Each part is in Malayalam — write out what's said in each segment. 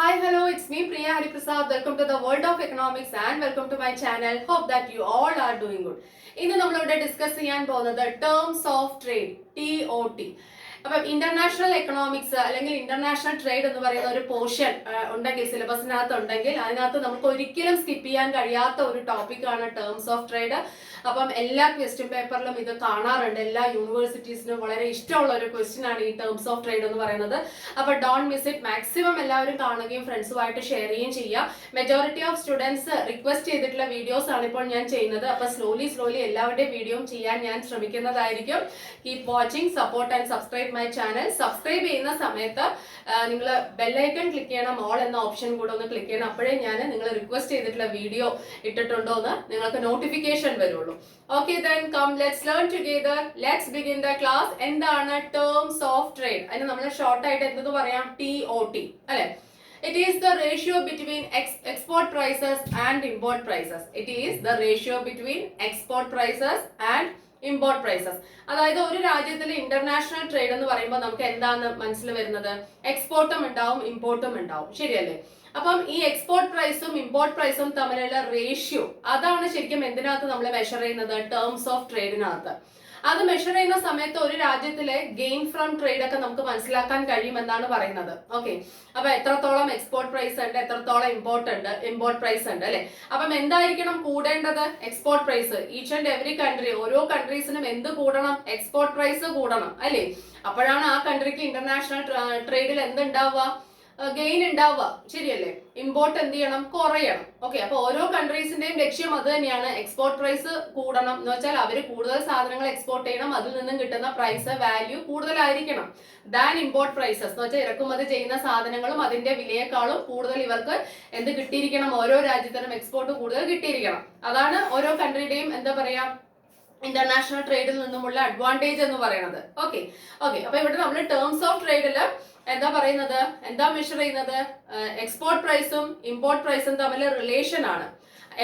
Hi, hello, it's me Priya Hariprasad. Welcome to the world of economics and welcome to my channel. Hope that you all are doing good. ഇന്ന് നമ്മളിവിടെ ഡിസ്കസ് ചെയ്യാൻ പോകുന്നത് ടേംസ് ഓഫ് ട്രേഡ് TOT. അപ്പം ഇന്റർനാഷണൽ എക്കണോമിക്സ് അല്ലെങ്കിൽ ഇന്റർനാഷണൽ ട്രേഡ് എന്ന് പറയുന്ന ഒരു പോർഷൻ ഉണ്ടെങ്കിൽ സിലബസിനകത്ത് ഉണ്ടെങ്കിൽ അതിനകത്ത് നമുക്ക് ഒരിക്കലും സ്കിപ്പ് ചെയ്യാൻ കഴിയാത്ത ഒരു ടോപ്പിക്കാണ് ടേംസ് ഓഫ് ട്രേഡ്. അപ്പം എല്ലാ ക്വസ്റ്റ്യൻ പേപ്പറിലും ഇത് കാണാറുണ്ട്. എല്ലാ യൂണിവേഴ്സിറ്റീസിനും വളരെ ഇഷ്ടമുള്ള ഒരു ക്വസ്റ്റ്യൻ ആണ് ഈ ടേംസ് ഓഫ് ട്രേഡ് എന്ന് പറയുന്നത്. അപ്പൊ ഡോണ്ട് മിസ് ഇറ്റ്. മാക്സിമം എല്ലാവരും കാണുകയും ഫ്രണ്ട്സുമായിട്ട് ഷെയർ ചെയ്യുകയും ചെയ്യുക. മെജോറിറ്റി ഓഫ് സ്റ്റുഡൻസ് റിക്വസ്റ്റ് ചെയ്തിട്ടുള്ള വീഡിയോസ് ആണ് ഇപ്പോൾ ഞാൻ ചെയ്യുന്നത്. അപ്പൊ സ്ലോലി എല്ലാവരുടെയും വീഡിയോ ചെയ്യാൻ ഞാൻ ശ്രമിക്കുന്നതായിരിക്കും. Keep watching, support and subscribe my channel. Subscribe ചെയ്യുന്ന സമയത്ത് നിങ്ങൾ ബെല്ലൈക്കൺ ക്ലിക്ക് ചെയ്യണം, ഓൾ എന്ന ഓപ്ഷൻ കൂടെ ഒന്ന് ക്ലിക്ക് ചെയ്യണം. അപ്പോഴേ ഞാൻ നിങ്ങൾ റിക്വസ്റ്റ് ചെയ്തിട്ടുള്ള വീഡിയോ ഇട്ടിട്ടുണ്ടോ എന്ന് നിങ്ങൾക്ക് നോട്ടിഫിക്കേഷൻ വരുള്ളൂ. Okay, then come, let's learn together. Let's begin the class. എന്താണ് terms of trade? അതിന് നമ്മൾ ഷോർട്ട് ആയിട്ട് എന്തെന്ന് പറയാം? TOT അല്ലെ? It is the ratio between export prices and import prices. It is the ratio between export prices and import prices. അതായത് ഒരു രാജ്യത്തിലെ ഇന്റർനാഷണൽ ട്രേഡ് എന്ന് പറയുമ്പോൾ നമുക്ക് എന്താണ് മനസ്സിൽ വരുന്നത്? എക്സ്പോർട്ടും ഉണ്ടാവും, ഇമ്പോർട്ടും ഉണ്ടാവും, ശരിയല്ലേ? അപ്പം ഈ എക്സ്പോർട്ട് പ്രൈസും ഇമ്പോർട്ട് പ്രൈസും തമ്മിലുള്ള റേഷ്യോ അതാണ് ശരിക്കും എന്തിനകത്ത് നമ്മൾ മെഷർ ചെയ്യുന്നത്? ടേംസ് ഓഫ് ട്രേഡിനകത്ത്. അത് മെഷർ ചെയ്യുന്ന സമയത്ത് ഒരു രാജ്യത്തിലെ ഗെയിൻ ഫ്രം ട്രേഡ് ഒക്കെ നമുക്ക് മനസ്സിലാക്കാൻ കഴിയുമെന്നാണ് പറയുന്നത്. ഓക്കെ, അപ്പൊ എത്രത്തോളം എക്സ്പോർട്ട് പ്രൈസ് ഉണ്ട്, എത്രത്തോളം ഇമ്പോർട്ട് പ്രൈസ് ഉണ്ട് അല്ലെ? അപ്പം എന്തായിരിക്കണം കൂടേണ്ടത്? Export price. Each and every country, ഓരോ കൺട്രീസിനും എന്ത് കൂടണം? എക്സ്പോർട്ട് പ്രൈസ് കൂടണം അല്ലെ? അപ്പോഴാണ് ആ കൺട്രിക്ക് ഇന്റർനാഷണൽ ട്രേഡിൽ എന്തുണ്ടാവുക? ഗെയിൻ ഉണ്ടാവുക, ശരിയല്ലേ? ഇമ്പോർട്ട് എന്ത് ചെയ്യണം? കുറയണം. ഓക്കെ, അപ്പൊ ഓരോ കൺട്രീസിന്റെയും ലക്ഷ്യം അത് തന്നെയാണ്. എക്സ്പോർട്ട് പ്രൈസ് കൂടണം എന്ന് വെച്ചാൽ അവര് കൂടുതൽ സാധനങ്ങൾ എക്സ്പോർട്ട് ചെയ്യണം, അതിൽ നിന്നും കിട്ടുന്ന പ്രൈസ് വാല്യൂ കൂടുതലായിരിക്കണം ദാൻ ഇമ്പോർട്ട് പ്രൈസസ് എന്ന് വെച്ചാൽ ഇറക്കുമതി ചെയ്യുന്ന സാധനങ്ങളും അതിന്റെ വിലയേക്കാളും കൂടുതൽ ഇവർക്ക് എന്ത് കിട്ടിയിരിക്കണം? ഓരോ രാജ്യത്തിനും എക്സ്പോർട്ട് കൂടുതൽ കിട്ടിയിരിക്കണം. അതാണ് ഓരോ കൺട്രിയുടെയും എന്താ പറയാ ഇന്റർനാഷണൽ ട്രേഡിൽ നിന്നുമുള്ള അഡ്വാൻറ്റേജ് എന്ന് പറയുന്നത്. ഓക്കെ, അപ്പൊ ഇവിടെ നമ്മൾ ടേംസ് ഓഫ് ട്രേഡില് എന്താ പറയുന്നത്? എന്താ മെഷർ ചെയ്യുന്നത്? എക്സ്പോർട്ട് പ്രൈസും ഇമ്പോർട്ട് പ്രൈസും തമ്മിൽ റിലേഷൻ ആണ്.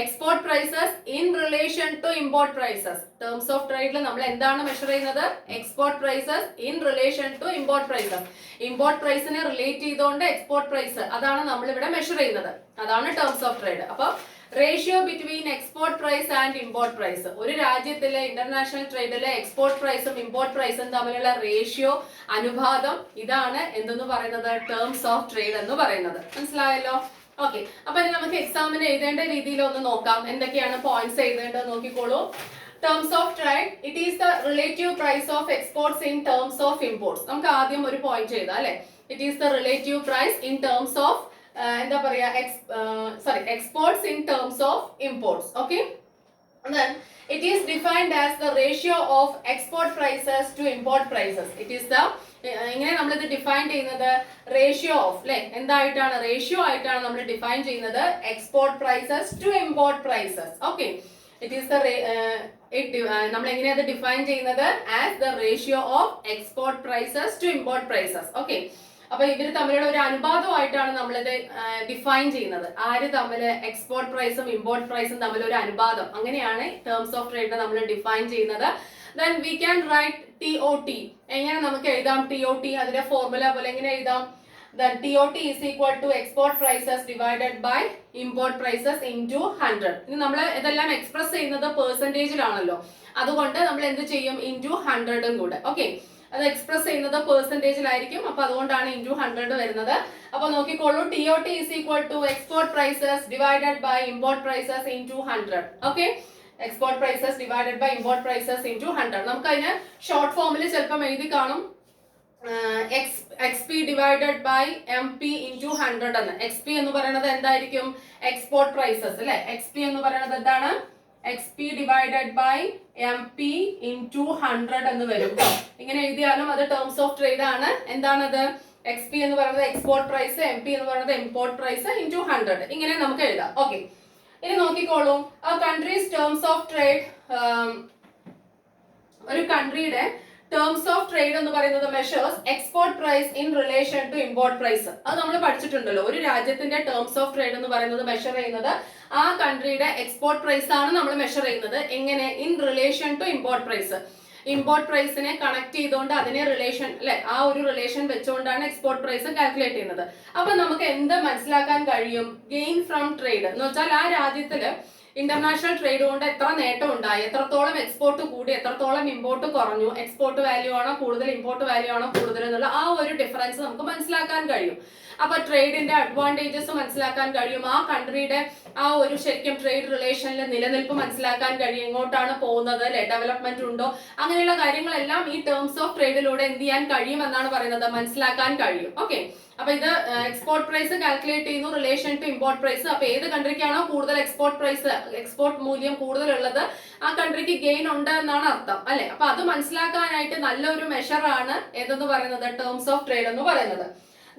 Export prices in relation to import prices. Terms of ട്രേഡിൽ നമ്മൾ എന്താണ് മെഷർ ചെയ്യുന്നത്? Export prices in relation to import prices. Import പ്രൈസിനെ റിലേറ്റ് ചെയ്തുകൊണ്ട് എക്സ്പോർട്ട് പ്രൈസ്, അതാണ് നമ്മൾ ഇവിടെ മെഷർ ചെയ്യുന്നത്. അതാണ് ടേംസ് ഓഫ് ട്രേഡ്. അപ്പൊ ratio between export price and import price. ഒരു രാജ്യത്തിലെ ഇന്റർനാഷണൽ ട്രേഡിലെ എക്സ്പോർട്ട് പ്രൈസും ഇമ്പോർട്ട് പ്രൈസും തമ്മിലുള്ള റേഷ്യോ, അനുപാതം, ഇതാണ് എന്തെന്ന് പറയുന്നത്? ടേംസ് ഓഫ് ട്രേഡ് എന്ന് പറയുന്നത്. മനസ്സിലായല്ലോ? ഓക്കെ, അപ്പൊ ഇനി നമുക്ക് എക്സാമിന് എഴുതേണ്ട രീതിയിൽ ഒന്ന് നോക്കാം. എന്തൊക്കെയാണ് പോയിന്റ്സ് എഴുതേണ്ടത് നോക്കിക്കോളൂ. Terms of trade, it is the relative price of exports in terms of imports. നമുക്ക് ആദ്യം ഒരു പോയിന്റ് ചെയ്താൽ അല്ലെ? It is the relative price in terms of എന്താ പറയാ exports in terms of imports. Okay, and then it is defined as the ratio of export prices to import prices. It is the ഇങ്ങനെ നമ്മൾ ഇത് ഡിഫൈൻ ചെയ്യുന്നത് റേഷ്യോ ഓഫ് അല്ലെ? എന്തായിട്ടാണ്? റേഷ്യോ ആയിട്ടാണ് നമ്മൾ ഡിഫൈൻ ചെയ്യുന്നത് export prices to import prices. Okay, it is the നമ്മൾ എങ്ങനെയാണ് ഡിഫൈൻ ചെയ്യുന്നത്? As the ratio of export prices to import prices. Okay, അപ്പൊ ഇവർ തമ്മിലുള്ള ഒരു അനുപാതമായിട്ടാണ് നമ്മളിത് ഡിഫൈൻ ചെയ്യുന്നത്. ആര് തമ്മിൽ? എക്സ്പോർട്ട് പ്രൈസും ഇമ്പോർട്ട് പ്രൈസും തമ്മിൽ ഒരു അനുപാതം. അങ്ങനെയാണ് ടേംസ് ഓഫ് ട്രേഡ് നമ്മൾ ഡിഫൈൻ ചെയ്യുന്നത്. Then we can write TOT. എങ്ങനെ നമുക്ക് എഴുതാം TOT? അതിന്റെ ഫോർമുല പോലെ എങ്ങനെ എഴുതാം? Then TOT is equal to export prices divided by import prices into 100. ഇനി നമ്മൾ ഇതെല്ലാം എക്സ്പ്രസ് ചെയ്യുന്നത് പെർസെന്റേജിലാണല്ലോ, അതുകൊണ്ട് നമ്മൾ എന്ത് ചെയ്യും? into 100 കൂടെ. ഓക്കെ, അത് എക്സ്പ്രസ് ചെയ്യുന്നത് പെർസെന്റേജിലായിരിക്കും. അപ്പൊ അതുകൊണ്ടാണ് into 100 വരുന്നത്. അപ്പൊ നോക്കിക്കോളൂ, TOT is equal to export prices divided by import prices into 100. Okay, export prices divided by import prices into 100. നമുക്ക് അതിന് ഷോർട്ട് ഫോമിൽ ചിലപ്പം എഴുതി കാണും XP divided by MP into 100 എന്ന്. XP എന്ന് പറയുന്നത് എന്തായിരിക്കും? എക്സ്പോർട്ട് പ്രൈസസ് അല്ലെ? XP എന്ന് പറയുന്നത് എന്താണ്? XP divided by MP into 100 എന്ന് വരും. ഇങ്ങനെ എഴുതിയാലും അത് ടേംസ് ഓഫ് ട്രേഡ് ആണ്. എന്താണത്? XP എന്ന് പറയുന്നത് എക്സ്പോർട്ട് പ്രൈസ്, MP എന്ന് പറയുന്നത് ഇമ്പോർട്ട് പ്രൈസ് ഇൻറ്റു 100. ഇങ്ങനെ നമുക്ക് എഴുതാം. ഓക്കെ, ഇനി നോക്കിക്കോളൂ, ആ കൺട്രീസ് ടേംസ് ഓഫ് ട്രേഡ്, ഒരു കൺട്രിയുടെ ടേംസ് ഓഫ് ട്രേഡ് എന്ന് പറയുന്നത് measures export price in relation to import price. അത് നമ്മൾ പഠിച്ചിട്ടുണ്ടല്ലോ. ഒരു രാജ്യത്തിന്റെ ടേംസ് ഓഫ് ട്രേഡ് എന്ന് പറയുന്നത് മെഷർ ചെയ്യുന്നത് ആ കൺട്രിയുടെ എക്സ്പോർട്ട് പ്രൈസ് ആണ് നമ്മൾ മെഷർ ചെയ്യുന്നത്. എങ്ങനെ? In relation to import price. Import പ്രൈസിനെ കണക്ട് ചെയ്തുകൊണ്ട് അതിനെ റിലേഷൻ അല്ലെ ആ ഒരു റിലേഷൻ വെച്ചുകൊണ്ടാണ് എക്സ്പോർട്ട് പ്രൈസ് കാൽക്കുലേറ്റ് ചെയ്യുന്നത്. അപ്പൊ നമുക്ക് എന്ത് മനസ്സിലാക്കാൻ കഴിയും? ഗെയിൻ ഫ്രം ട്രേഡ് എന്ന് വെച്ചാൽ ആ രാജ്യത്തില് ഇന്റർനാഷണൽ ട്രേഡ് കൊണ്ട് എത്ര നേട്ടം ഉണ്ടായി, എത്രത്തോളം എക്സ്പോർട്ട് കൂടി, എത്രത്തോളം ഇമ്പോർട്ട് കുറഞ്ഞു, എക്സ്പോർട്ട് വാല്യൂ ആണോ കൂടുതൽ, ഇമ്പോർട്ട് വാല്യൂ ആണോ കൂടുതൽ എന്നുള്ള ആ ഒരു ഡിഫറൻസ് നമുക്ക് മനസ്സിലാക്കാൻ കഴിയും. അപ്പൊ ട്രേഡിന്റെ അഡ്വാൻറ്റേജസ് മനസ്സിലാക്കാൻ കഴിയും, ആ കൺട്രിയുടെ ആ ഒരു ശരിക്കും ട്രേഡ് റിലേഷനിൽ നിലനിൽപ്പ് മനസ്സിലാക്കാൻ കഴിയും, എങ്ങോട്ടാണ് പോകുന്നത്, അല്ലെ ഡെവലപ്മെന്റ് ഉണ്ടോ, അങ്ങനെയുള്ള കാര്യങ്ങളെല്ലാം ഈ ടേംസ് ഓഫ് ട്രേഡിലൂടെ എന്ത് ചെയ്യാൻ കഴിയും എന്നാണ് പറയുന്നത്, മനസ്സിലാക്കാൻ കഴിയും. ഓക്കെ, അപ്പൊ ഇത് എക്സ്പോർട്ട് പ്രൈസ് കാൽക്കുലേറ്റ് ചെയ്യുന്നു റിലേഷൻ ടു ഇമ്പോർട്ട് പ്രൈസ്. അപ്പൊ ഏത് കൺട്രിക്കാണോ കൂടുതൽ എക്സ്പോർട്ട് പ്രൈസ്, എക്സ്പോർട്ട് മൂല്യം കൂടുതലുള്ളത് ആ കൺട്രിക്ക് ഗെയിൻ ഉണ്ട് എന്നാണ് അർത്ഥം അല്ലെ. അപ്പൊ അത് മനസ്സിലാക്കാനായിട്ട് നല്ലൊരു മെഷർ ആണ് ഏതെന്ന് പറയുന്നത്, ടേംസ് ഓഫ് ട്രേഡ് എന്ന് പറയുന്നത്.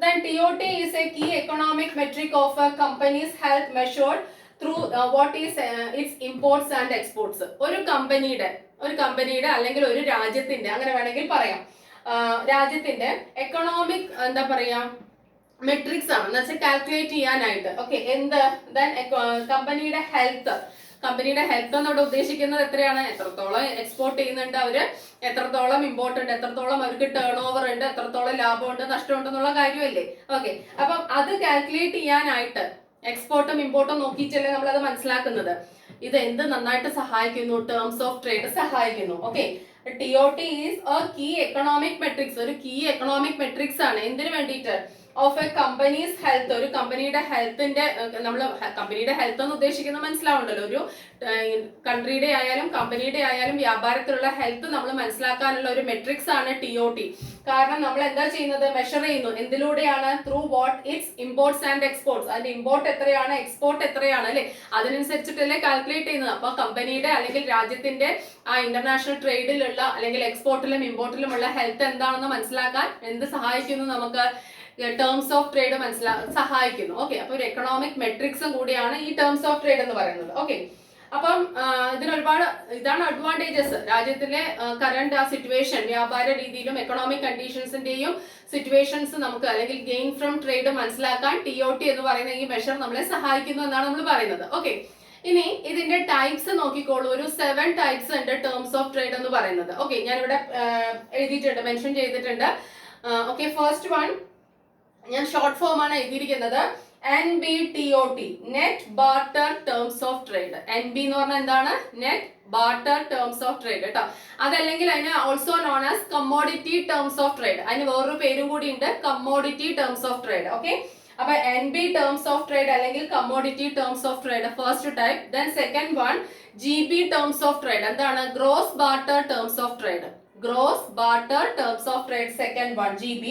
Then TOT is a key economic metric of a company's health measured through what is its imports and exports. ഒരു കമ്പനിയുടെ അല്ലെങ്കിൽ ഒരു രാജ്യത്തിന്റെ, അങ്ങനെ വേണമെങ്കിൽ പറയാം, രാജ്യത്തിന്റെ എക്കണോമിക് എന്താ പറയാ മെട്രിക്സ് ആണ് എന്ന് വെച്ചാൽ കാൽക്കുലേറ്റ് ചെയ്യാനായിട്ട്. ഓക്കെ, എന്ത് ദെൻ കമ്പനിയുടെ ഹെൽത്ത് എന്നോട് ഉദ്ദേശിക്കുന്നത് എത്രയാണ്, എത്രത്തോളം എക്സ്പോർട്ട് ചെയ്യുന്നുണ്ട് അവര്, എത്രത്തോളം ഇമ്പോർട്ട് ഉണ്ട്, എത്രത്തോളം അവർക്ക് ടേൺ ഓവർ ഉണ്ട്, എത്രത്തോളം ലാഭമുണ്ട് നഷ്ടമുണ്ട് എന്നുള്ള കാര്യമല്ലേ. ഓക്കെ, അപ്പം അത് കാൽക്കുലേറ്റ് ചെയ്യാനായിട്ട് എക്സ്പോർട്ടും ഇമ്പോർട്ടും നോക്കിയിട്ടല്ലേ നമ്മൾ അത് മനസ്സിലാക്കുന്നത്. ഇത് എന്ത് നന്നായിട്ട് സഹായിക്കുന്നു, ടേംസ് ഓഫ് ട്രേഡ് സഹായിക്കുന്നു. Okay, TOT is a key economic metrics, ഒരു കീ എക്കണോമിക് മെട്രിക്സ് ആണ്. എന്തിനു വേണ്ടിയിട്ട്? ഓഫ് എ കമ്പനീസ് ഹെൽത്ത്, ഒരു കമ്പനിയുടെ ഹെൽത്തിന്റെ, നമ്മൾ കമ്പനിയുടെ ഹെൽത്ത് എന്ന് ഉദ്ദേശിക്കുന്നത് മനസ്സിലാവുണ്ടല്ലോ, ഒരു കൺട്രിയുടെ ആയാലും കമ്പനിയുടെ ആയാലും വ്യാപാരത്തിലുള്ള ഹെൽത്ത് നമ്മൾ മനസ്സിലാക്കാനുള്ള ഒരു മെട്രിക്സ് ആണ് TOT. കാരണം നമ്മൾ എന്താ ചെയ്യുന്നത്, മെഷർ ചെയ്യുന്നു എന്തിലൂടെയാണ്, through what it's imports and exports. അതിന്റെ ഇമ്പോർട്ട് എത്രയാണ്, എക്സ്പോർട്ട് എത്രയാണ് അല്ലെ, അതിനനുസരിച്ചിട്ടല്ലേ കാൽക്കുലേറ്റ് ചെയ്യുന്നത്. അപ്പൊ കമ്പനിയുടെ അല്ലെങ്കിൽ രാജ്യത്തിന്റെ ആ ഇന്റർനാഷണൽ ട്രേഡിലുള്ള അല്ലെങ്കിൽ എക്സ്പോർട്ടിലും ഇമ്പോർട്ടിലുമുള്ള ഹെൽത്ത് എന്താണെന്ന് മനസ്സിലാക്കാൻ എന്ത് സഹായിക്കുന്നു, നമുക്ക് ടേംസ് ഓഫ് ട്രേഡ് സഹായിക്കുന്നു. ഓക്കെ, അപ്പൊ ഒരു എക്കണോമിക് മെട്രിക്സും കൂടിയാണ് ഈ ടേംസ് ഓഫ് ട്രേഡ് എന്ന് പറയുന്നത്. ഓക്കെ, അപ്പം ഇതാണ് അഡ്വാൻറ്റേജസ്. രാജ്യത്തിലെ കറണ്ട് ആ സിറ്റുവേഷൻ, വ്യാപാര രീതിയിലും എക്കണോമിക് കണ്ടീഷൻസിന്റെയും സിറ്റുവേഷൻസ് നമുക്ക് അല്ലെങ്കിൽ ഗെയിൻ ഫ്രം ട്രേഡ് മനസ്സിലാക്കാൻ TOT എന്ന് പറയുന്ന ഈ മെഷർ നമ്മളെ സഹായിക്കുന്നു എന്നാണ് നമ്മൾ പറയുന്നത്. ഓക്കെ, ഇനി ഇതിന്റെ ടൈപ്സ് നോക്കിക്കോളൂ. ഒരു 7 ടൈപ്സ് ഉണ്ട് ടേംസ് ഓഫ് ട്രേഡ് എന്ന് പറയുന്നത്. ഓക്കെ, ഞാനിവിടെ എഴുതിയിട്ടുണ്ട്, മെൻഷൻ ചെയ്തിട്ടുണ്ട്. ഓക്കെ, ഫസ്റ്റ് വൺ ഞാൻ ഷോർട്ട് ഫോം ആണ് എഴുതിയിരിക്കുന്നത്, NBTOT, net barter terms of trade. NB എന്ന് പറഞ്ഞാൽ എന്താണ്, net barter terms of trade കേട്ടോ. അതല്ലെങ്കിൽ അതിന് also known as commodity terms of trade, അതിന് വേറൊരു പേരും കൂടി ഉണ്ട്, commodity terms of trade. Okay, അപ്പൊ NB ടേംസ് ഓഫ് ട്രേഡ് അല്ലെങ്കിൽ commodity terms of trade first type. Then second one GB terms of trade, എന്താണ്, gross barter terms of trade, gross barter terms of trade second one GB.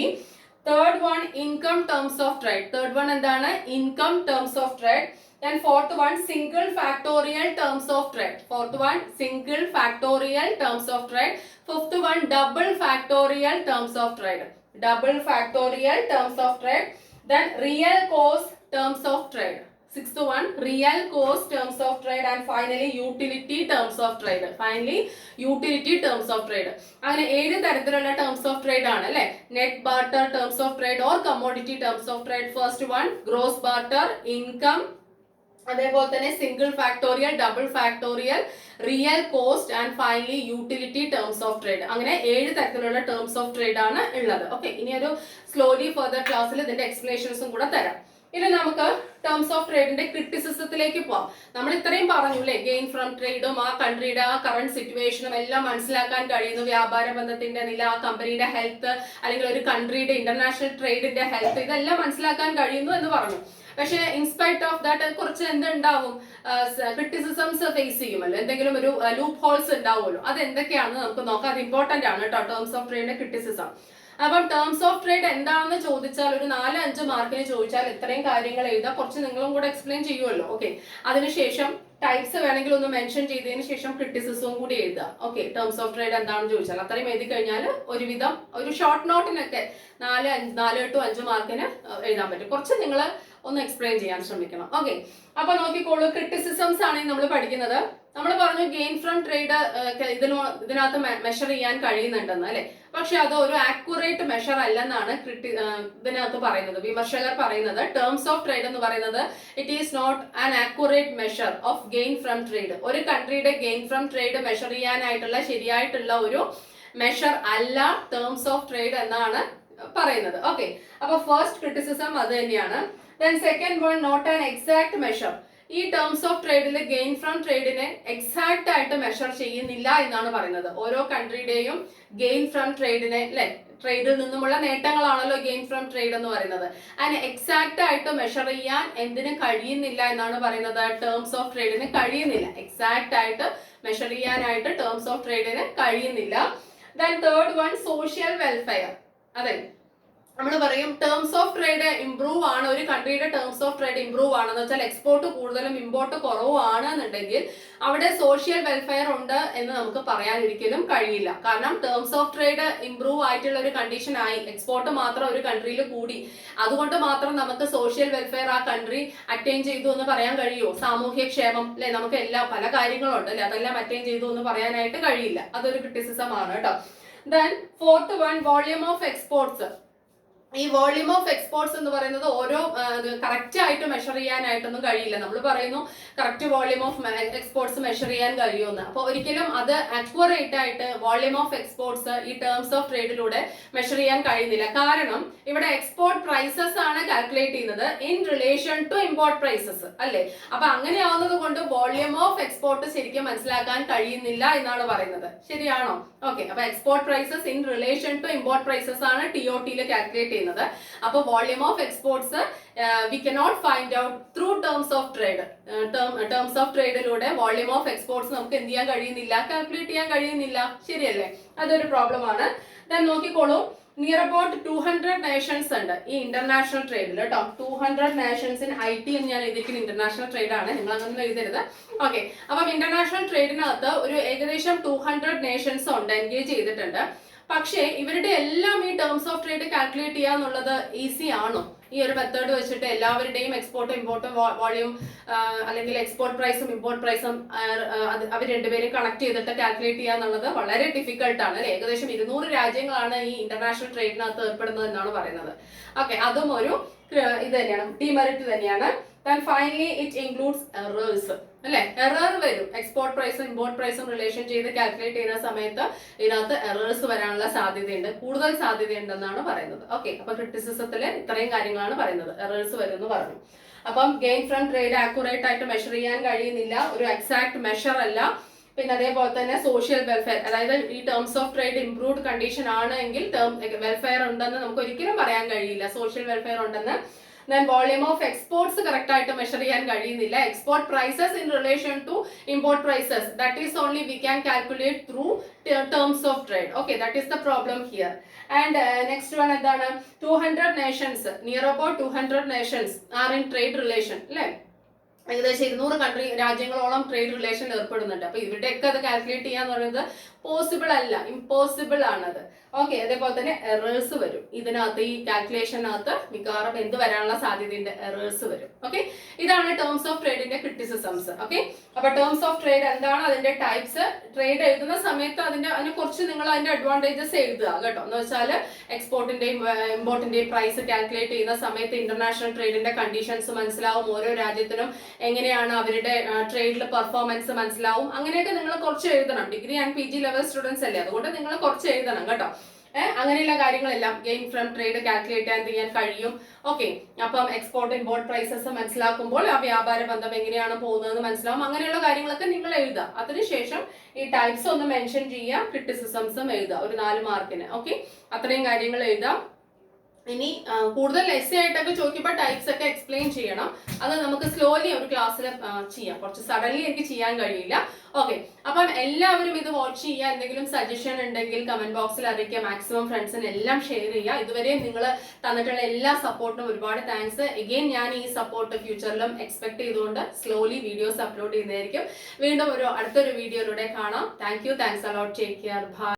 Third one income terms of trade, third one എന്താണ്, income terms of trade. Then fourth one single factorial terms of trade, fourth one single factorial terms of trade. Fifth one double factorial terms of trade, double factorial terms of trade. Then real cost terms of trade, sixth one real cost terms of trade. And finally utility terms of trade, finally utility terms of trade. അങ്ങനെ 7 തരത്തിലുള്ള ടേംസ് ഓഫ് ട്രേഡ് ആണ് അല്ലെ. Net barter terms of trade or commodity terms of trade, first one gross barter, income, അതേപോലെ തന്നെ single factorial, double factorial, real cost and finally utility terms of trade. അങ്ങനെ 7 തരത്തിലുള്ള ടേംസ് ഓഫ് ട്രേഡ് ആണ് ഉള്ളത്. ഓക്കെ, ഇനി ഒരു സ്ലോലി ഫർദർ ക്ലാസ്സിൽ ഇതിന്റെ എക്സ്പ്ലനേഷൻസും കൂടെ തരാം. ഇനി നമുക്ക് ടേംസ് ഓഫ് ട്രേഡിന്റെ ക്രിറ്റിസിസത്തിലേക്ക് പോവാം. നമ്മൾ ഇത്രയും പറഞ്ഞു അല്ലെ, ഗെയിൻ ഫ്രം ട്രേഡും ആ കൺട്രിയുടെ ആ കറണ്ട് സിറ്റുവേഷനും എല്ലാം മനസ്സിലാക്കാൻ കഴിയുന്നു, വ്യാപാര ബന്ധത്തിന്റെ നില, ആ കമ്പനിയുടെ ഹെൽത്ത് അല്ലെങ്കിൽ ഒരു കൺട്രിയുടെ ഇന്റർനാഷണൽ ട്രേഡിന്റെ ഹെൽത്ത്, ഇതെല്ലാം മനസ്സിലാക്കാൻ കഴിയുന്നു എന്ന് പറഞ്ഞു. പക്ഷെ ഇൻസ്പൈറ്റ് ഓഫ് ദാറ്റ് കുറച്ച് എന്തുണ്ടാവും, ക്രിറ്റിസിസംസ് ഫേസ് ചെയ്യുമല്ലോ, എന്തെങ്കിലും ഒരു ലൂപ്പ് ഹോൾസ് ഉണ്ടാവുമല്ലോ. അത് എന്തൊക്കെയാണെന്ന് നമുക്ക് നോക്കാം. അത് ഇമ്പോർട്ടന്റ് ആണ് കേട്ടോ, ടേംസ് ഓഫ് ട്രേഡിന്റെ ക്രിറ്റിസിസം. അപ്പം ടേംസ് ഓഫ് ട്രേഡ് എന്താണെന്ന് ചോദിച്ചാൽ ഒരു 4-5 മാർക്കിന് ചോദിച്ചാൽ ഇത്രയും കാര്യങ്ങൾ എഴുതാം. കുറച്ച് നിങ്ങളും കൂടെ എക്സ്പ്ലെയിൻ ചെയ്യുമല്ലോ. ഓക്കെ, അതിനുശേഷം ടൈപ്സ് വേണമെങ്കിൽ ഒന്ന് മെൻഷൻ ചെയ്തതിന് ശേഷം ക്രിറ്റിസിസവും കൂടി എഴുതുക. ഓക്കെ, ടേംസ് ഓഫ് ട്രേഡ് എന്താണെന്ന് ചോദിച്ചാൽ അത്രയും എഴുതി കഴിഞ്ഞാൽ ഒരുവിധം ഒരു ഷോർട്ട് നോട്ടിനൊക്കെ 4 to 5 മാർക്കിന് എഴുതാൻ പറ്റും. കുറച്ച് നിങ്ങൾ ഒന്ന് എക്സ്പ്ലെയിൻ ചെയ്യാൻ ശ്രമിക്കണം. ഓക്കെ, അപ്പൊ നോക്കിക്കോളൂ, ക്രിറ്റിസിസംസ് ആണ് നമ്മൾ പഠിക്കുന്നത്. നമ്മൾ പറഞ്ഞു ഗെയിൻ ഫ്രം ട്രേഡ് ഇതിനകത്ത് മെഷർ ചെയ്യാൻ കഴിയുന്നുണ്ടെന്ന് അല്ലെ. പക്ഷെ അത് ഒരു ആക്യുറേറ്റ് മെഷർ അല്ലെന്നാണ് ഇതിനകത്ത് പറയുന്നത്, വിമർശകർ പറയുന്നത്. ടേംസ് ഓഫ് ട്രേഡ് എന്ന് പറയുന്നത് it is not an accurate measure of gain from trade. ഒരു കൺട്രിയുടെ ഗെയിൻ ഫ്രം ട്രേഡ് മെഷർ ചെയ്യാനായിട്ടുള്ള ശരിയായിട്ടുള്ള ഒരു മെഷർ അല്ല ടേംസ് ഓഫ് ട്രേഡ് എന്നാണ് പറയുന്നത്. ഓക്കെ, അപ്പൊ ഫസ്റ്റ് ക്രിറ്റിസിസം അത് തന്നെയാണ്. Then second one, not an exact measure. ഈ ടേംസ് ഓഫ് ട്രേഡിൽ ഗെയിൻ ഫ്രം ട്രേഡിനെ എക്സാക്ട് ആയിട്ട് മെഷർ ചെയ്യുന്നില്ല എന്നാണ് പറയുന്നത്. ഓരോ കൺട്രിയുടെയും ഗെയിൻ ഫ്രം ട്രേഡിനെ അല്ലെ, ട്രേഡിൽ നിന്നുമുള്ള നേട്ടങ്ങളാണല്ലോ ഗെയിൻ ഫ്രം ട്രേഡ് എന്ന് പറയുന്നത്. അതിന് എക്സാക്ട് ആയിട്ട് മെഷർ ചെയ്യാൻ എന്തിനും കഴിയുന്നില്ല എന്നാണ് പറയുന്നത്. ടേംസ് ഓഫ് ട്രേഡിന് കഴിയുന്നില്ല, എക്സാക്ട് ആയിട്ട് മെഷർ ചെയ്യാനായിട്ട് ടേംസ് ഓഫ് ട്രേഡിന് കഴിയുന്നില്ല. Then third one, social welfare. അതെ, നമ്മൾ പറയും ടേംസ് ഓഫ് ട്രേഡ് ഇംപ്രൂവ് ആണ്, ഒരു കൺട്രിയുടെ ടേംസ് ഓഫ് ട്രേഡ് ഇംപ്രൂവ് ആണെന്ന് വെച്ചാൽ എക്സ്പോർട്ട് കൂടുതലും ഇമ്പോർട്ട് കുറവാണ് എന്നുണ്ടെങ്കിൽ അവിടെ സോഷ്യൽ വെൽഫെയർ ഉണ്ട് എന്ന് നമുക്ക് പറയാൻ ഒരിക്കലും കഴിയില്ല. കാരണം ടേംസ് ഓഫ് ട്രേഡ് ഇംപ്രൂവ് ആയിട്ടുള്ള ഒരു കണ്ടീഷൻ ആയി, എക്സ്പോർട്ട് മാത്രം ഒരു കൺട്രിയിൽ കൂടി, അതുകൊണ്ട് മാത്രം നമുക്ക് സോഷ്യൽ വെൽഫെയർ ആ കൺട്രി അറ്റൈൻ ചെയ്തു എന്ന് പറയാൻ കഴിയുമോ? സാമൂഹ്യ ക്ഷേമം അല്ലെ, നമുക്ക് പല കാര്യങ്ങളുണ്ട് അല്ലെ, അതെല്ലാം അറ്റൈൻ ചെയ്തു എന്ന് പറയാനായിട്ട് കഴിയില്ല. അതൊരു ക്രിറ്റിസിസം ആണ് കേട്ടോ. Then fourth one, volume of exports. ഈ വോളിയം ഓഫ് എക്സ്പോർട്സ് എന്ന് പറയുന്നത് ഓരോ കറക്റ്റ് ആയിട്ട് മെഷർ ചെയ്യാനായിട്ടൊന്നും കഴിയില്ല. നമ്മൾ പറയുന്നു correct volume of exports measure ചെയ്യാൻ കഴിയുമെന്ന്. അപ്പോൾ ഒരിക്കലും അത് അക്യുറേറ്റ് ആയിട്ട് വോളിയം ഓഫ് എക്സ്പോർട്സ് ഈ ടേംസ് ഓഫ് ട്രേഡിലൂടെ മെഷർ ചെയ്യാൻ കഴിയുന്നില്ല. കാരണം ഇവിടെ എക്സ്പോർട്ട് പ്രൈസസ് ആണ് കാൽക്കുലേറ്റ് ചെയ്യുന്നത് in relation to import prices അല്ലേ. അപ്പൊ അങ്ങനെ ആവുന്നത് കൊണ്ട് വോളിയം ഓഫ് എക്സ്പോർട്ട് ശരിക്കും മനസ്സിലാക്കാൻ കഴിയുന്നില്ല എന്നാണ് പറയുന്നത്. ശരിയാണോ? ഓക്കെ, അപ്പൊ export prices in relation to import prices ആണ് TOT കാൽക്കുലേറ്റ് ചെയ്യുന്നത്. അപ്പൊ volume of exports we cannot find out through terms of trade. Terms of ട്രേഡിലൂടെ വോളിയം ഓഫ് എക്സ്പോർട്സ് നമുക്ക് എന്ത് ചെയ്യാൻ കഴിയുന്നില്ല, കാൽക്കുലേറ്റ് ചെയ്യാൻ കഴിയുന്നില്ല. ശരിയല്ലേ? അതൊരു പ്രോബ്ലം ആണ്. ദെൻ നോക്കിക്കോളൂ, നിയർ അബൌട്ട് 200 നേഷൻസ് ഉണ്ട് ഈ ഇന്റർനാഷണൽ ട്രേഡിൽ കേട്ടോ. 200 നേഷൻസ് ഇൻ IT എന്ന് ഞാൻ എഴുതിയിരിക്കുന്ന ഇന്റർനാഷണൽ ട്രേഡ് ആണ്, നിങ്ങൾ അങ്ങനെ എഴുതരുത്. ഓക്കെ, അപ്പം ഇന്റർനാഷണൽ ട്രേഡിനകത്ത് ഒരു ഏകദേശം 200 നേഷൻസ് ഉണ്ട്, എൻഗേജ് ചെയ്തിട്ടുണ്ട്. പക്ഷേ ഇവരുടെ എല്ലാം ഈ ടേംസ് ഓഫ് ട്രേഡ് കാൽക്കുലേറ്റ് ചെയ്യുക എന്നുള്ളത് ഈസി ആണോ? ഈ ഒരു മെത്തേഡ് വെച്ചിട്ട് എല്ലാവരുടെയും എക്സ്പോർട്ടും ഇമ്പോർട്ടും വോളിയം അല്ലെങ്കിൽ എക്സ്പോർട്ട് പ്രൈസും ഇമ്പോർട്ട് പ്രൈസും അവർ രണ്ടുപേരും കണക്ട് ചെയ്തിട്ട് കാൽക്കുലേറ്റ് ചെയ്യുക എന്നുള്ളത് വളരെ ഡിഫിക്കൽട്ട് ആണ് അല്ലെ. ഏകദേശം 200 രാജ്യങ്ങളാണ് ഈ ഇന്റർനാഷണൽ ട്രേഡിനകത്ത് ഏർപ്പെടുന്നത് എന്നാണ് പറയുന്നത്. ഓക്കെ, അതും ഒരു ഇത് തന്നെയാണ്, ഡിമെറിറ്റ് തന്നെയാണ്. Then finally it includes errors അല്ലെ. എറർ വരും, എക്സ്പോർട്ട് പ്രൈസും ഇമ്പോർട്ട് പ്രൈസും റിലേഷൻ ചെയ്ത് കാൽക്കുലേറ്റ് ചെയ്യുന്ന സമയത്ത് ഇതിനകത്ത് എറേഴ്സ് വരാനുള്ള സാധ്യതയുണ്ട്, കൂടുതൽ സാധ്യതയുണ്ടെന്നാണ് പറയുന്നത്. ഓക്കെ, അപ്പൊ ക്രിറ്റിസിസത്തില് ഇത്രയും കാര്യങ്ങളാണ് പറയുന്നത്, എറേഴ്സ് വരും എന്ന് പറഞ്ഞു. അപ്പം ഗെയിൻ ഫ്രം ട്രേഡ് ആക്യുറേറ്റ് ആയിട്ട് മെഷർ ചെയ്യാൻ കഴിയുന്നില്ല, ഒരു എക്സാക്ട് മെഷർ അല്ല. പിന്നെ അതേപോലെ തന്നെ സോഷ്യൽ വെൽഫെയർ, അതായത് ഈ terms of trade improved condition ആണെങ്കിൽ വെൽഫെയർ ഉണ്ടെന്ന് നമുക്ക് ഒരിക്കലും പറയാൻ കഴിയില്ല, സോഷ്യൽ വെൽഫെയർ ഉണ്ടെന്ന്. Then volume of exports correct ആയിട്ട് മെഷർ ചെയ്യാൻ കഴിയുന്നില്ല. Export prices in relation to import prices, that is only we can calculate through terms of trade. Okay, that is the problem here. And next one എന്താണ്, 200 nations, near about 200 nations are in trade relation അല്ലേ. ഏകദേശം 200 രാജ്യങ്ങളോളം ട്രേഡ് റിലേഷൻ ഏർപ്പെടുന്നുണ്ട്. അപ്പൊ ഇവരുടെയൊക്കെ അത് കാൽക്കുലേറ്റ് ചെയ്യാന്ന് പറയുന്നത് പോസിബിൾ അല്ല, ഇമ്പോസിബിൾ ആണത്. ഓക്കെ, അതേപോലെ തന്നെ എറേഴ്സ് വരും ഇതിനകത്ത്, ഈ കാൽക്കുലേഷനകത്ത് മിക്കവാറും എന്ത് വരാനുള്ള സാധ്യതയുണ്ട്, എറേഴ്സ് വരും. ഓക്കെ, ഇതാണ് ടേംസ് ഓഫ് ട്രേഡിന്റെ ക്രിറ്റിസിസംസ്. ഓക്കെ, അപ്പൊ ടേംസ് ഓഫ് ട്രേഡ് എന്താണ്, അതിന്റെ ടൈപ്സ്, ട്രേഡ് എഴുതുന്ന സമയത്ത് അതിനെ കുറിച്ച് നിങ്ങൾ അതിന്റെ അഡ്വാൻറ്റേജസ് എഴുതുക കേട്ടോ. എന്ന് വെച്ചാൽ എക്സ്പോർട്ടിന്റെയും ഇമ്പോർട്ടിന്റെയും പ്രൈസ് കാൽക്കുലേറ്റ് ചെയ്യുന്ന സമയത്ത് ഇന്റർനാഷണൽ ട്രേഡിന്റെ കണ്ടീഷൻസ് മനസ്സിലാവും, ഓരോ രാജ്യത്തിനും എങ്ങനെയാണ് അവരുടെ ട്രേഡിൽ പെർഫോമൻസ് മനസ്സിലാവും. അങ്ങനെയൊക്കെ നിങ്ങൾ കുറച്ച് എഴുതണം. Degree and PG level students അല്ലേ, അതുകൊണ്ട് നിങ്ങൾ കുറച്ച് എഴുതണം കേട്ടോ. അങ്ങനെയുള്ള കാര്യങ്ങളെല്ലാം ഗെയിൻ ഫ്രം ട്രേഡ് കാൽക്കുലേറ്റ് ചെയ്യാൻ കഴിയും. ഓക്കെ, അപ്പം എക്സ്പോർട്ട് ഇമ്പോർട്ട് പ്രൈസസ് മനസ്സിലാക്കുമ്പോൾ ആ വ്യാപാര ബന്ധം എങ്ങനെയാണ് പോകുന്നതെന്ന് മനസ്സിലാവും. അങ്ങനെയുള്ള കാര്യങ്ങളൊക്കെ നിങ്ങൾ എഴുതുക. അതിനുശേഷം ഈ ടൈപ്സ് ഒന്ന് മെൻഷൻ ചെയ്യുക, ക്രിറ്റിസിസംസും എഴുതുക, ഒരു 4 മാർക്കിന്. ഓക്കെ, അത്രയും കാര്യങ്ങൾ എഴുതാം. ഇനി കൂടുതൽ എസ്സേ ആയിട്ടൊക്കെ ചോദിക്കുമ്പോൾ ടൈപ്സ് ഒക്കെ എക്സ്പ്ലെയിൻ ചെയ്യണം. അത് നമുക്ക് സ്ലോലി ഒരു ക്ലാസ്സിൽ ചെയ്യാം, കുറച്ച് സഡൻലി എനിക്ക് ചെയ്യാൻ കഴിയില്ല. ഓക്കെ, അപ്പം എല്ലാവരും ഇത് വാച്ച് ചെയ്യുക. എന്തെങ്കിലും സജഷൻ ഉണ്ടെങ്കിൽ കമന്റ് ബോക്സിൽ അറിയിക്കുക. മാക്സിമം ഫ്രണ്ട്സിന് എല്ലാം ഷെയർ ചെയ്യുക. ഇതുവരെ നിങ്ങൾ തന്നിട്ടുള്ള എല്ലാ സപ്പോർട്ടിനും ഒരുപാട് താങ്ക്സ്. എഗെയിൻ ഞാൻ ഈ സപ്പോർട്ട് ഫ്യൂച്ചറിലും എക്സ്പെക്ട് ചെയ്തുകൊണ്ട് സ്ലോലി വീഡിയോസ് അപ്ലോഡ് ചെയ്യുന്നതായിരിക്കും. വീണ്ടും അടുത്തൊരു വീഡിയോയിലൂടെ കാണാം. Thank you, thanks a lot, take care, by.